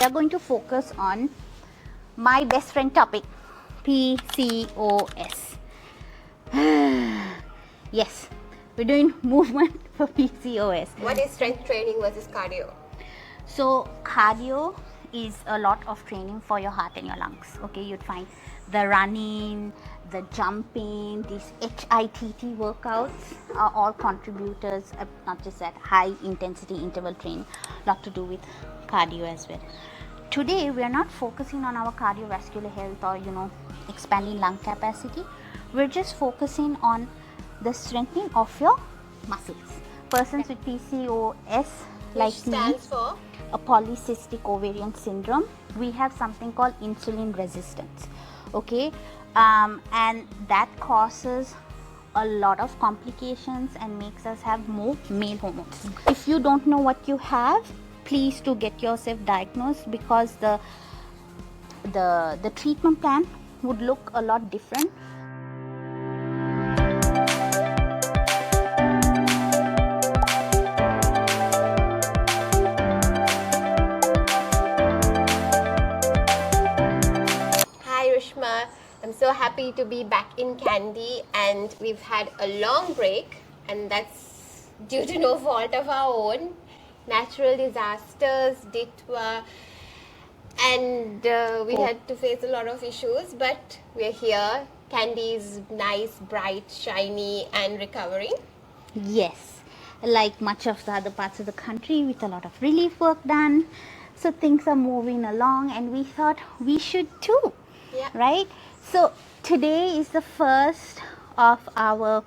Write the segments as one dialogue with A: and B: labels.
A: are going to focus on my best friend topic, PCOS. Yes, we're doing movement for PCOS.
B: What is strength training versus cardio?
A: So cardio is a lot of training for your heart and your lungs. Okay, you'd find the running, the jumping, these HIIT workouts are all contributors, not just that, high intensity interval training, lot to do with cardio as well. Today we are not focusing on our cardiovascular health or expanding lung capacity. We're just focusing on the strengthening of your muscles. Persons with PCOS like
B: Which stands for?
A: A polycystic ovarian syndrome, we have something called insulin resistance. Okay, and that causes a lot of complications and makes us have more male hormones. If you don't know what you have, please do get yourself diagnosed, because the treatment plan would look a lot different.
B: I'm so happy to be back in Kandy, and we've had a long break, and that's due to no fault of our own. Natural disasters, Ditwa, and we had to face a lot of issues, but we're here. Kandy is nice, bright, shiny, and recovering.
A: Yes, like much of the other parts of the country, with a lot of relief work done. So things are moving along, and we thought we should too.
B: Yeah.
A: Right? So today is the first of our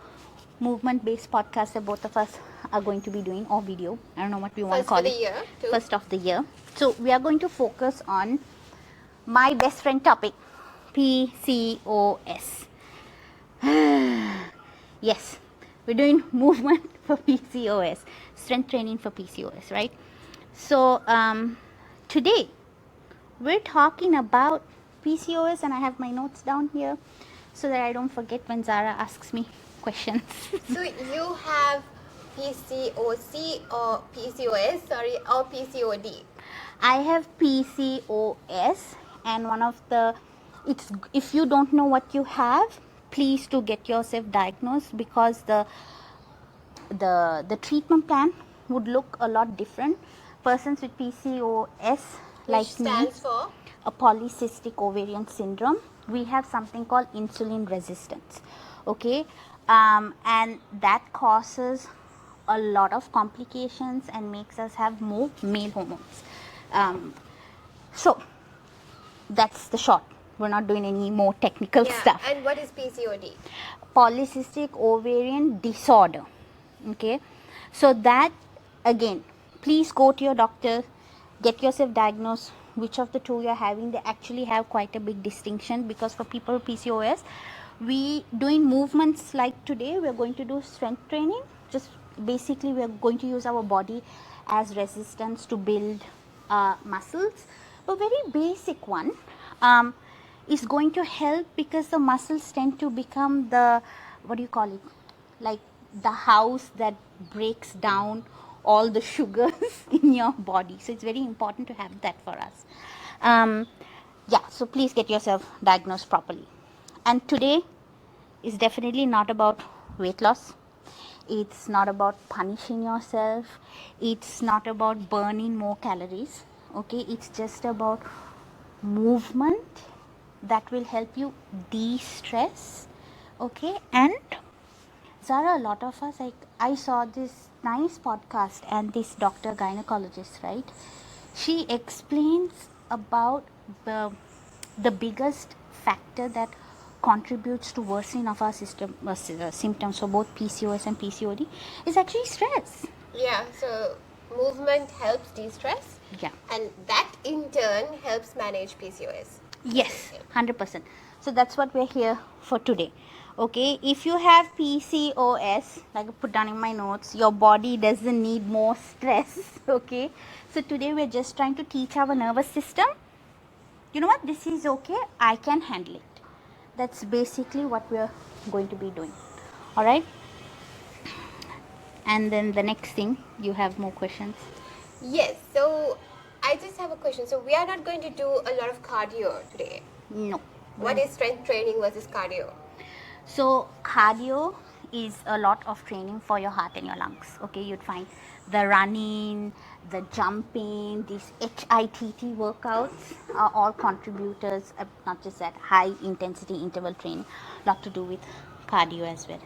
A: movement-based podcast that both of us are going to be doing, or video. I don't know what we want to call it.
B: First of the year, too.
A: First of the year. So we are going to focus on my best friend topic, PCOS. Yes, we're doing movement for PCOS, strength training for PCOS, right? So today we're talking about PCOS, and I have my notes down here so that I don't forget when Zara asks me questions.
B: So you have PCOC or PCOS, or PCOD?
A: I have PCOS, and one of the, if you don't know what you have, please do get yourself diagnosed, because the treatment plan would look a lot different. Persons with PCOS like
B: Which stands for?
A: A polycystic ovarian syndrome, we have something called insulin resistance. Okay, and that causes a lot of complications and makes us have more male hormones. So that's the short. We're not doing any more technical stuff.
B: And what is PCOD?
A: Polycystic ovarian disorder. Okay, so that, again, please go to your doctor, get yourself diagnosed. Which of the two you're having, they actually have quite a big distinction, because for people with PCOS, we doing movements like today, we're going to do strength training. Just basically we're going to use our body as resistance to build muscles. A very basic one is going to help, because the muscles tend to become the, what do you call it, like the house that breaks down all the sugars in your body. So it's very important to have that for us. Yeah, so please get yourself diagnosed properly. And today is definitely not about weight loss. It's not about punishing yourself. It's not about burning more calories. Okay, it's just about movement that will help you de-stress. Okay, and Zara, a lot of us, like, I saw this nice podcast, and this doctor, gynecologist, right? She explains about the biggest factor that contributes to worsening of our symptoms for both PCOS and PCOD is actually stress.
B: Yeah, so movement helps de-stress.
A: Yeah.
B: And that in turn helps manage PCOS.
A: Yes, 100%. So that's what we're here for today. Okay, if you have PCOS, like I put down in my notes, your body doesn't need more stress. Okay, so today we're just trying to teach our nervous system, you know what, this is okay, I can handle it. That's basically what we're going to be doing. All right, and then the next thing, you have more questions.
B: Yes, so I just have a question. So we are not going to do a lot of cardio today.
A: No.
B: What is strength training versus cardio?
A: So cardio is a lot of training for your heart and your lungs. Okay, you'd find the running, the jumping, these HIIT workouts are all contributors, not just that high intensity interval training, lot to do with cardio as well.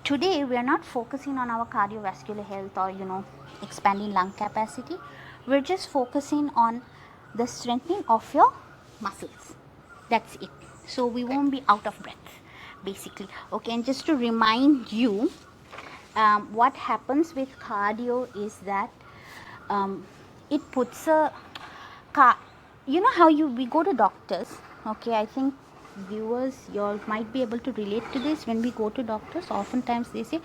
A: Today we are not focusing on our cardiovascular health or expanding lung capacity. We're just focusing on the strengthening of your muscles. That's it. So we won't be out of breath basically. Okay, and just to remind you, what happens with cardio is that it puts a how we go to doctors. Okay, I think viewers, you all might be able to relate to this. When we go to doctors, oftentimes they say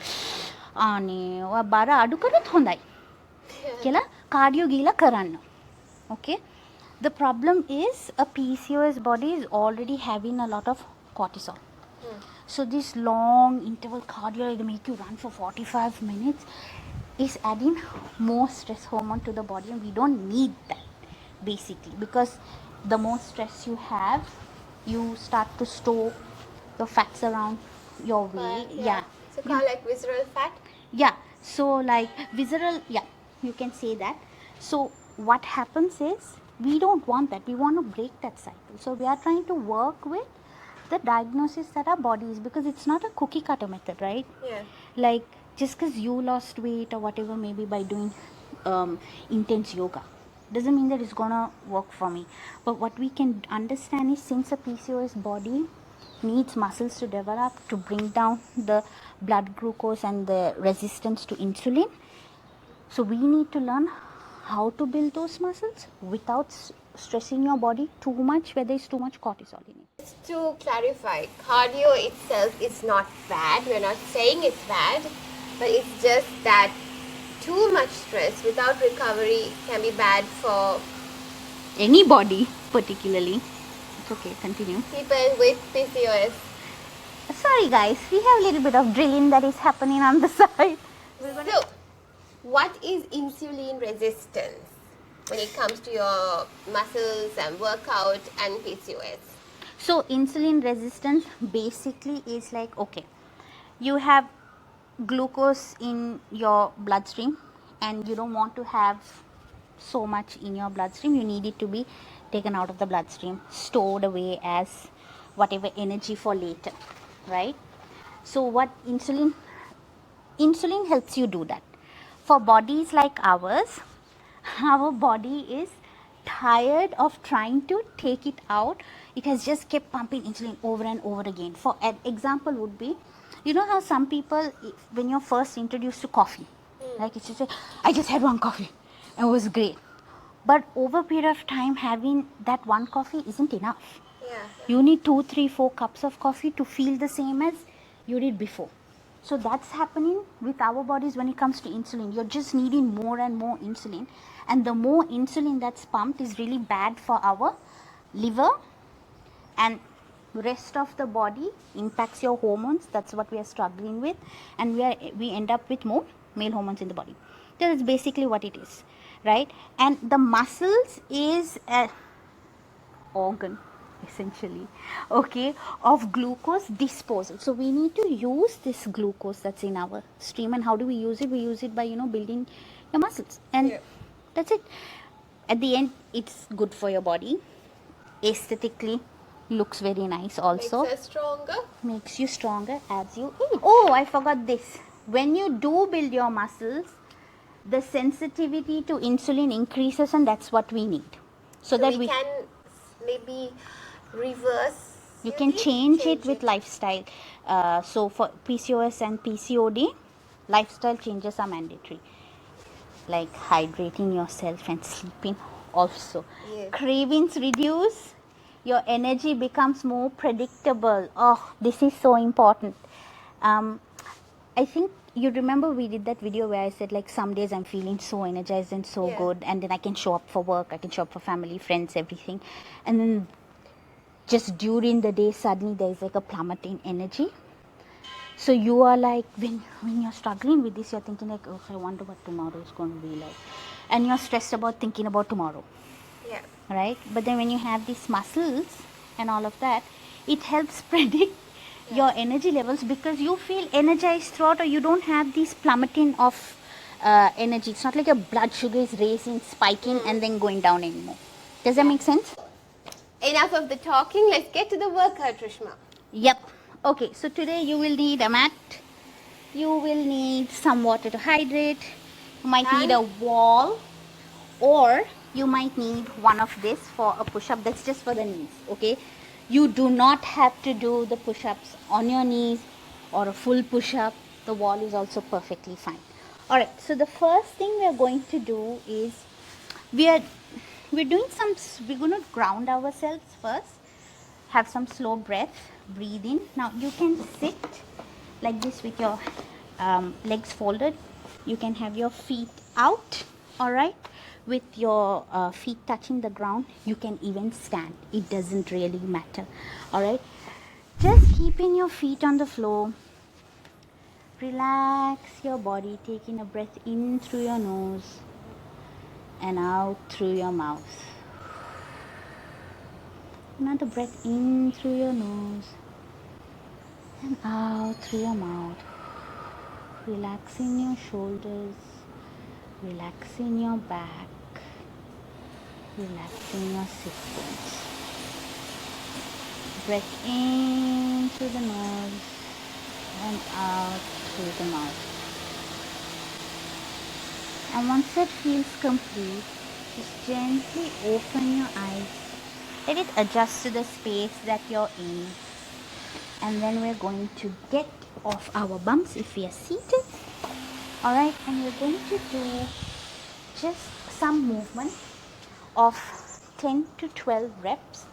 A: bara adu kare thondai kela cardio gila karanna. Okay, the problem is a PCOS body is already having a lot of cortisol. So this long interval cardio, they make you run for 45 minutes, is adding more stress hormone to the body, and we don't need that basically, because the more stress you have, you start to store your fats around your waist. Yeah.
B: So called like visceral fat?
A: Yeah. So like visceral, yeah, you can say that. So what happens is we don't want that. We want to break that cycle. So we are trying to work with the diagnosis that our body is, because it's not a cookie cutter method, right?
B: Yeah.
A: Like just because you lost weight or whatever, maybe by doing intense yoga, doesn't mean that it's gonna work for me. But what we can understand is, since a PCOS body needs muscles to develop to bring down the blood glucose and the resistance to insulin, so we need to learn how to build those muscles without stressing your body too much, where there's too much cortisol in it.
B: Just to clarify, cardio itself is not bad. We're not saying it's bad, but it's just that too much stress without recovery can be bad for
A: Anybody, particularly. It's okay, continue.
B: people with PCOS.
A: Sorry guys, we have a little bit of drilling that is happening on the side.
B: So, what is insulin resistance when it comes to your muscles and workout and PCOS?
A: So insulin resistance basically is like, okay, you have glucose in your bloodstream and you don't want to have so much in your bloodstream. You need it to be taken out of the bloodstream, stored away as whatever energy for later, right? So what insulin helps you do that. For bodies like ours, our body is tired of trying to take it out. It has just kept pumping insulin over and over again. For an example would be, you know how some people, when you're first introduced to coffee, like it's just say, I just had one coffee and it was great. But over a period of time, having that one coffee isn't enough.
B: Yeah.
A: You need 2, 3, 4 cups of coffee to feel the same as you did before. So that's happening with our bodies when it comes to insulin. You're just needing more and more insulin. And the more insulin that's pumped is really bad for our liver, and rest of the body impacts your hormones. That's what we are struggling with. And we end up with more male hormones in the body. That's basically what it is, right? And the muscles is an organ, essentially, okay, of glucose disposal. So we need to use this glucose that's in our stream. And how do we use it? We use it by building your muscles, and that's it. At the end, it's good for your body. Aesthetically looks very nice also.
B: Makes us stronger.
A: Makes you stronger as you eat. Oh, I forgot this. When you do build your muscles, the sensitivity to insulin increases, and that's what we need. So that we
B: can maybe reverse.
A: You can change it with lifestyle. So for PCOS and PCOD, lifestyle changes are mandatory, like hydrating yourself and sleeping also.
B: Yes.
A: Cravings reduce, your energy becomes more predictable. Oh, this is so important. I think you remember we did that video where I said, like, some days I'm feeling so energized and so good, and then I can show up for work, I can show up for family, friends, everything. And then just during the day, suddenly there's like a plummet in energy. So you are like, when you're struggling with this, you're thinking like, oh, I wonder what tomorrow is going to be like. and you're stressed about thinking about tomorrow,
B: Yeah.
A: right? But then when you have these muscles and all of that, it helps predict your energy levels, because you feel energized throughout, or you don't have these plummeting of energy. It's not like your blood sugar is raising, spiking, and then going down anymore. Does that make sense?
B: Enough of the talking. Let's get to the workout, Rishma.
A: Yep. Okay, so today you will need a mat. You will need some water to hydrate. You might need a wall, or you might need one of this for a push-up. That's just for the knees, okay? You do not have to do the push-ups on your knees or a full push-up. The wall is also perfectly fine. All right, so the first thing we are going to do is we're going to ground ourselves first. Have some slow breath. Breathe in. Now you can sit like this with your legs folded. You can have your feet out, all right, with your feet touching the ground. You can even stand. It doesn't really matter, all right. Just keeping your feet on the floor. Relax your body, taking a breath in through your nose and out through your mouth. Another breath in through your nose and out through your mouth. Relaxing your shoulders, relaxing your back, relaxing your sit bones. Breath in through the nose and out through the mouth. And once it feels complete, just gently open your eyes. Let it adjust to the space that you're in. And then we're going to get off our bums if we are seated. Alright, and we're going to do just some movement of 10 to 12 reps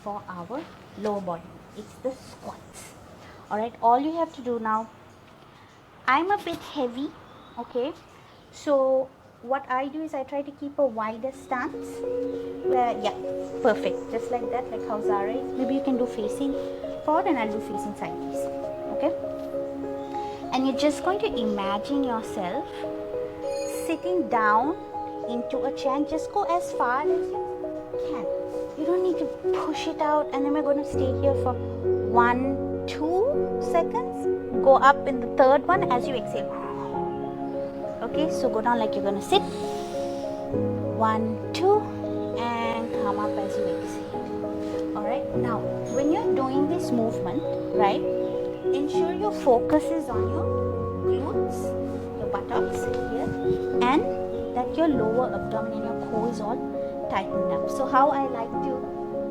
A: for our lower body. It's the squats. Alright, all you have to do now, I'm a bit heavy, okay? So what I do is I try to keep a wider stance. Yeah, perfect. Just like that, like how Zara is. Maybe you can do facing forward and I'll do facing sideways. Okay? And you're just going to imagine yourself sitting down into a chair and just go as far as you can. You don't need to push it out, and then we're going to stay here for 1-2 seconds. Go up in the third one as you exhale. Okay, so go down like you're going to sit. 1, 2, and come up as you exhale. Alright, now when you're doing this movement, right, ensure your focus is on your glutes, your buttocks here, and that your lower abdomen and your core is all tightened up. So how I like to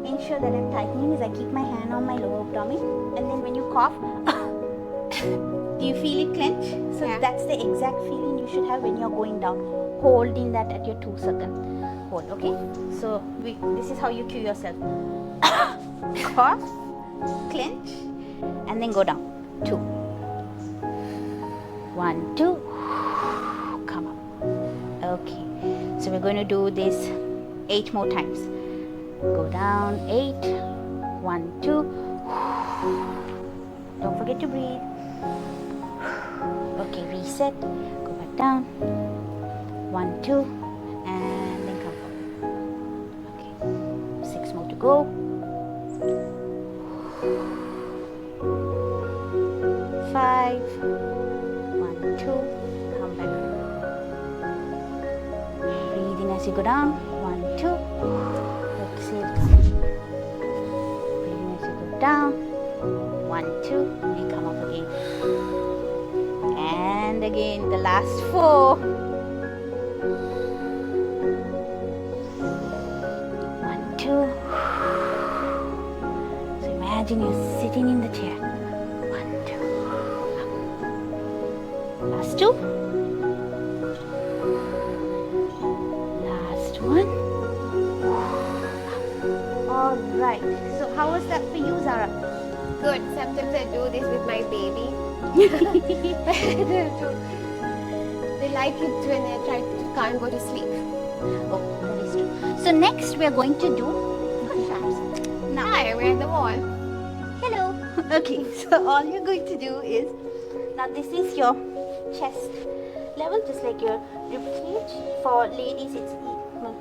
A: ensure that I'm tightening is I keep my hand on my lower abdomen, and then when you cough, do you feel it clench? So that's the exact feeling you should have when you're going down, holding that at your 2-second hold. Okay, so this is how you cue yourself. Cough, clench, and then go down. 2, 1, 2, come up. Okay, so we're going to do this 8 more times. Go down, 8, 1, 2. Don't forget to breathe. Okay, reset. Go back down. 1, 2, and then come forward. Okay, 6 more to go. 5, 1, 2, come back. Breathe in as you go down. 1, 2. Exhale. Breathe in as you go down. 1, 2, and come up again. And again, the last 4. 1, 2. So imagine you're sitting in the chair. 1, 2. Up. Last 2. Last 1. All right. So how was that for you, Zara?
B: Good. Sometimes I do this with my baby. They like it when they can't go to sleep.
A: Oh, that is true. So next we are going to do push-ups. Now,
B: Hi, we're at the wall.
A: hello. Okay, so all you're going to do is, now this is your chest level, just like your rib cage. For ladies,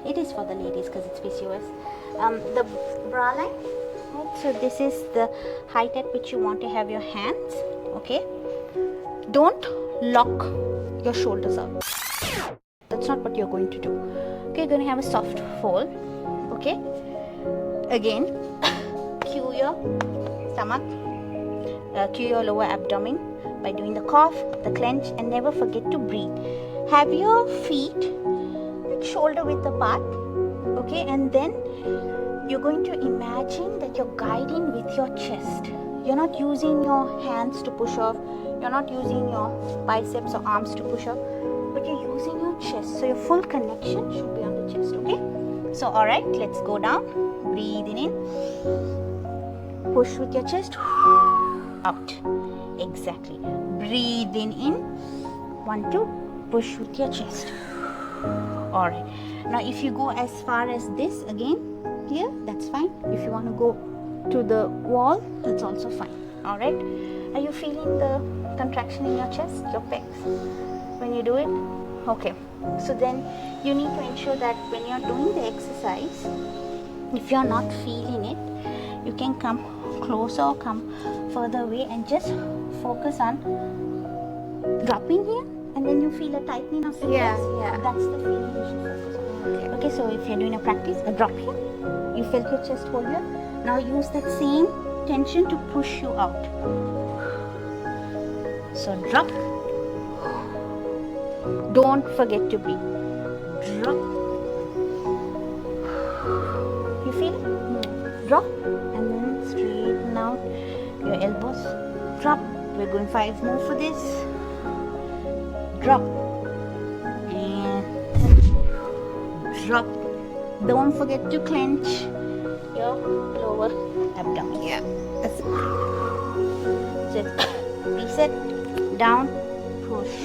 A: it is for the ladies because it's PCOS. The bra line, right? So this is the height at which you want to have your hands. Okay, don't lock your shoulders out. That's not what you're going to do. Okay, you're going to have a soft fold. Okay, again, cue your stomach, cue your lower abdomen by doing the cough, the clench, and never forget to breathe. Have your feet like shoulder width apart. Okay, and then you're going to imagine that you're guiding with your chest. You're not using your hands to push off, you're not using your biceps or arms to push off, but you're using your chest. So your full connection should be on the chest. Okay, so alright, let's go down. Breathing in, push with your chest, out. Exactly. Breathing in, 1, 2, push with your chest. Alright, now if you go as far as this again here, that's fine. If you want to go to the wall, that's also fine. Alright, are you feeling the contraction in your chest, your pecs when you do it? Okay, so then you need to ensure that when you're doing the exercise, if you're not feeling it, you can come closer or come further away and just focus on dropping here, and then you feel a tightening of the chest. That's the feeling you should focus on. Okay, so if you're doing a practice, a drop here, you felt your chest hold here. Now use that same tension to push you out. So drop. Don't forget to breathe. Drop. You feel it? Drop, and then straighten out your elbows. Drop. We're going 5 more for this. Drop. And drop. Don't forget to clench your lower abdomen.
B: Yeah.
A: That's it. So it's reset, down, push.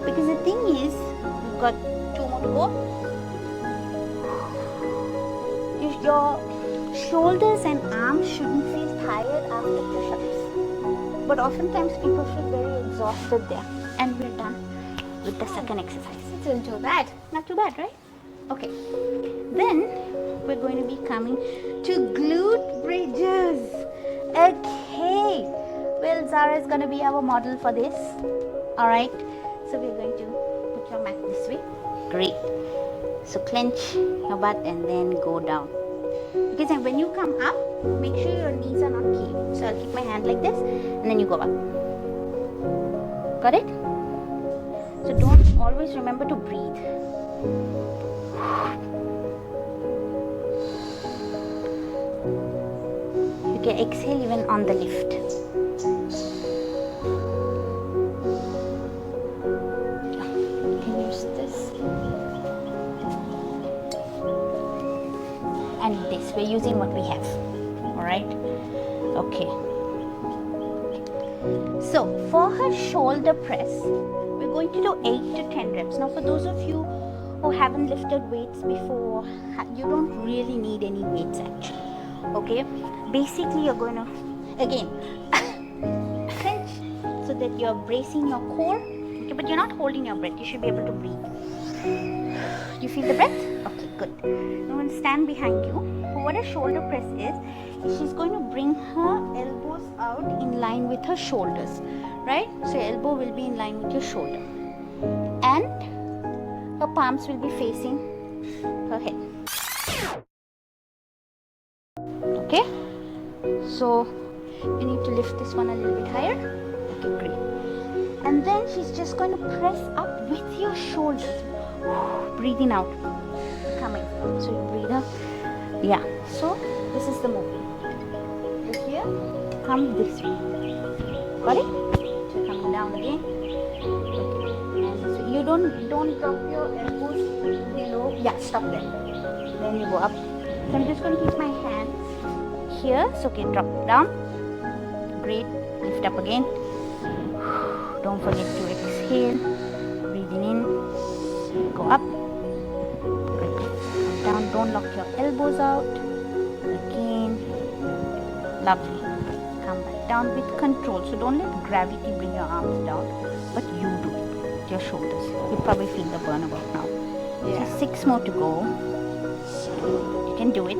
A: Because the thing is, you've got 2 more to go. Your shoulders and arms shouldn't feel tired after push-ups. But oftentimes people feel very exhausted there. And we're done with the second exercise.
B: It isn't too bad.
A: Not too bad, right? Okay. Then we're going to be coming to glute bridges. Okay. Well, Zara is going to be our model for this. Alright. So we're going to put your mat this way. Great. So clench your butt and then go down. Because when you come up, make sure your knees are not caved. So I'll keep my hand like this and then you go up. Got it? So don't always remember to breathe. You can exhale even on the lift. You can use this and this. We're using what we have. Alright? Okay. So for her shoulder press, we're going to do 8 to 10 reps. Now for those of you who haven't lifted weights before, you don't really need any weights actually. Okay? Basically you're going to, again, clench so that you're bracing your core. Okay, but you're not holding your breath. You should be able to breathe. You feel the breath? Okay, good. I'm going to stand behind you. What a shoulder press is she's going to bring her elbows out in line with her shoulders, right? So your elbow will be in line with your shoulder and her palms will be facing her head. Okay, so you need to lift this one a little bit higher. Okay, great. And then she's just going to press up with your shoulders, breathing out, coming. So you breathe up. Yeah, so this is the movement. You're here, come this way. Got it? So coming down again. Okay. And so you don't drop your elbows below. Yeah, stop there. Then you go up. So I'm just going to keep my hands here. So okay, drop down. Great. Lift up again. Don't forget to exhale. Breathing in. Go up. Down, don't lock your elbows out. Again, lovely. Come back down with control. So don't let gravity bring your arms down. but you do it. Your shoulders. You probably feel the burn about now.
B: Yeah.
A: So 6 more to go. You can do it.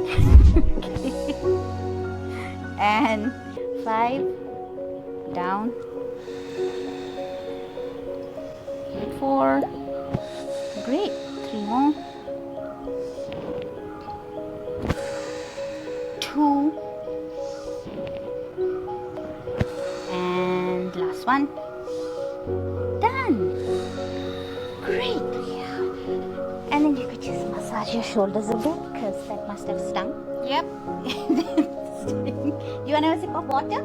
A: And 5 down. 4. Great. 3 more. 2. And last one. Done. Great. And then you could just massage your shoulders a bit because that must have stung.
B: Yep.
A: You want to have a sip of water?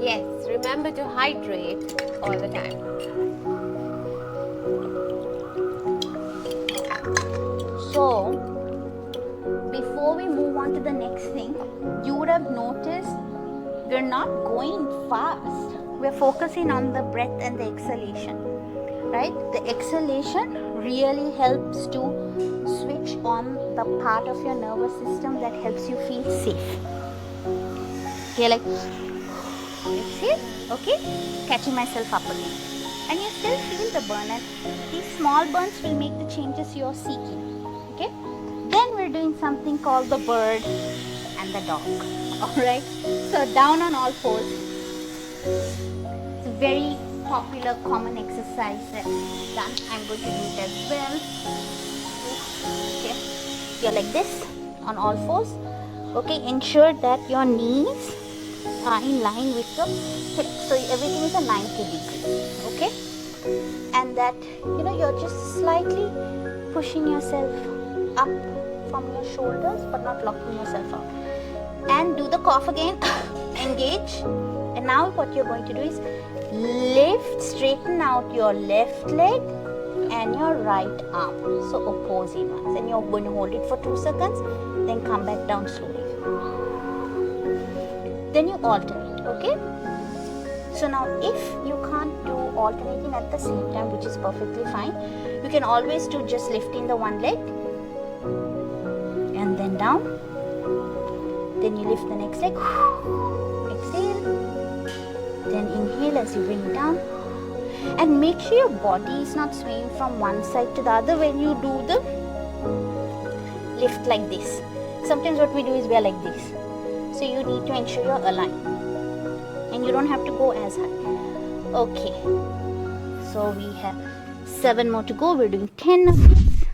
B: Yes. Remember to hydrate all the time.
A: So, before we move on to the next thing, you would have noticed we're not going fast. We're focusing on the breath and the exhalation, right? The exhalation really helps to switch on the part of your nervous system that helps you feel safe. Okay, like exhale, okay? Catching myself up again. And you still feel the burn, and these small burns will make the changes you're seeking. Okay? Then we're doing something called the bird and the dog. Alright? So down on all fours. It's a very popular, common exercise that's done. I'm going to do it as well. Okay? You're like this on all fours. Okay? Ensure that your knees are in line with the hip. So everything is a 90 degrees. Okay? And that, you're just slightly pushing yourself up from your shoulders but not locking yourself out. And do the cough again. Engage. And now what you're going to do is lift, straighten out your left leg and your right arm. So opposing ones. And you're going to hold it for 2 seconds. Then come back down slowly. Then you alternate. Okay? So now if you can't do alternating at the same time, which is perfectly fine, you can always do just lifting the one leg and then down. Then you lift the next leg. Exhale. Then inhale as you bring it down. And make sure your body is not swaying from one side to the other when you do the lift like this. Sometimes what we do is we are like this. So you need to ensure you're aligned. And you don't have to go as high. Okay. So we have 7 more to go. We're doing 10 of these.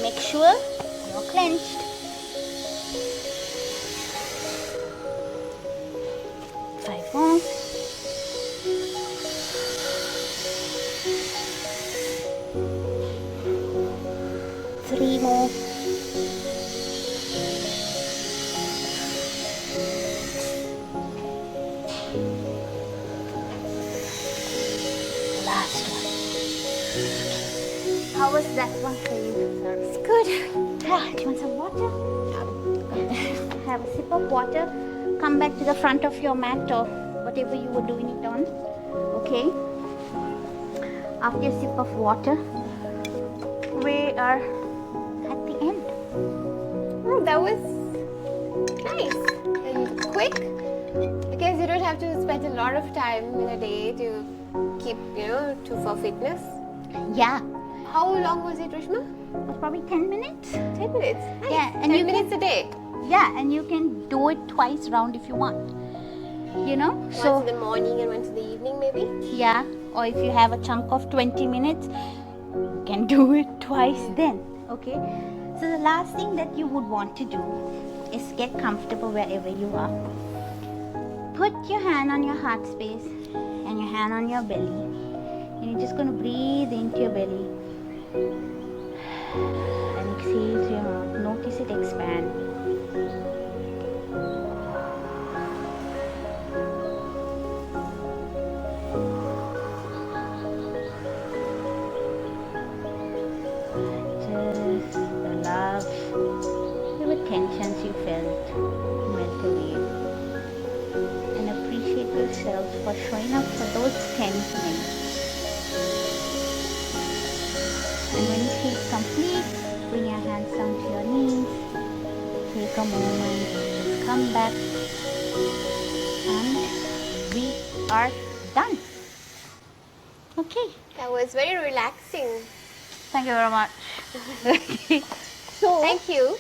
A: Make sure you're clenched. Five more. 3 more. 1. How was that one for you? It's good. Do you want some water? Have a sip of water. Come back to the front of your mat or whatever you were doing it on. Okay. After a sip of water, we are at the end.
B: Oh, that was nice and quick. Because you don't have to spend a lot of time in a day to keep, for fitness.
A: Yeah.
B: How long was it, Rishma?
A: It was probably 10 minutes.
B: 10 minutes. Nice.
A: Yeah, and
B: 10
A: you
B: minutes a day.
A: Yeah, and you can do it twice round if you want.
B: Once in the morning and once in the evening, maybe.
A: Yeah, or if you have a chunk of 20 minutes, you can do it twice then. Okay. So the last thing that you would want to do is get comfortable wherever you are. Put your hand on your heart space and your hand on your belly. And you're just going to breathe into your belly. And exhale through your mouth. Notice it expand. Just the love, the tensions you felt melt away. And appreciate yourself for showing up for those 10 minutes. And when you feel complete, bring your hands down to your knees. Take take a moment, just come back, and we are done. Okay,
B: That was very relaxing.
A: thank you very much. Okay, so
B: Thank you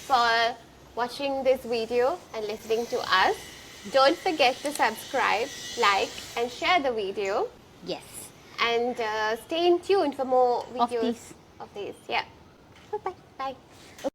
B: for watching this video and listening to us. Don't forget to subscribe, like, and share the video.
A: yes,
B: And stay in tune for more
A: of
B: videos
A: these.
B: of these. Yeah.
A: Bye bye.
B: Bye.